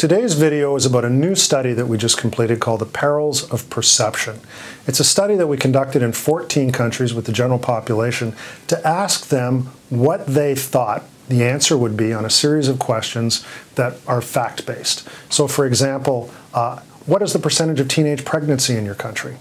Today's video is about a new study that we just completed called the Perils of Perception. It's a study that we conducted in 14 countries with the general population to ask them what they thought the answer would be on a series of questions that are fact-based. So for example, what is the percentage of teenage pregnancy in your country?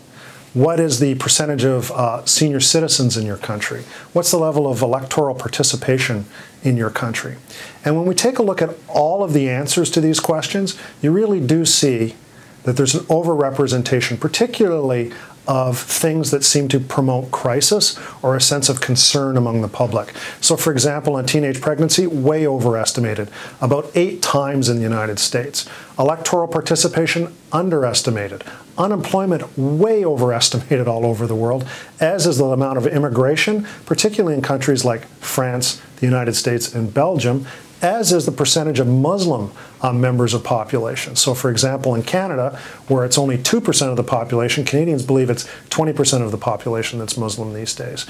What is the percentage of senior citizens in your country? What's the level of electoral participation in your country? And when we take a look at all of the answers to these questions, you really do see that there's an overrepresentation, particularly of things that seem to promote crisis or a sense of concern among the public. So for example, on teenage pregnancy, way overestimated, about 8 times in the United States. Electoral participation, underestimated. Unemployment, way overestimated all over the world, as is the amount of immigration, particularly in countries like France, the United States, and Belgium, as is the percentage of Muslim members of population. So for example, in Canada, where it's only 2% of the population, Canadians believe it's 20% of the population that's Muslim these days.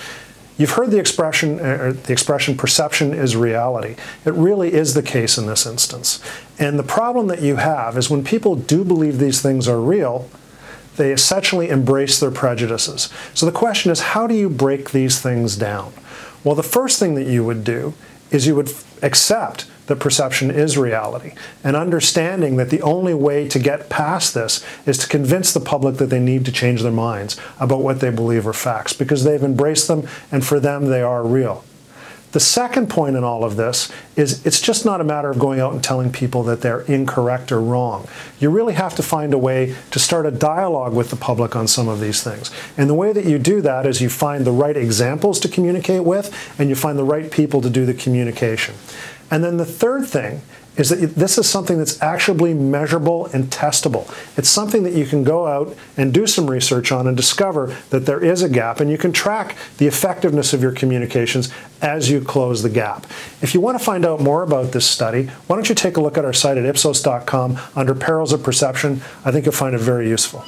You've heard the expression perception is reality. It really is the case in this instance. And the problem that you have is when people do believe these things are real, they essentially embrace their prejudices. So the question is, how do you break these things down? Well, the first thing that you would do is you would accept that perception is reality, and understanding that the only way to get past this is to convince the public that they need to change their minds about what they believe are facts, because they've embraced them and for them they are real. The second point in all of this is it's just not a matter of going out and telling people that they're incorrect or wrong. You really have to find a way to start a dialogue with the public on some of these things. And the way that you do that is you find the right examples to communicate with, and you find the right people to do the communication. And then the third thing is that this is something that's actually measurable and testable. It's something that you can go out and do some research on and discover that there is a gap, and you can track the effectiveness of your communications as you close the gap. If you want to find out more about this study, why don't you take a look at our site at ipsos.com under Perils of Perception. I think you'll find it very useful.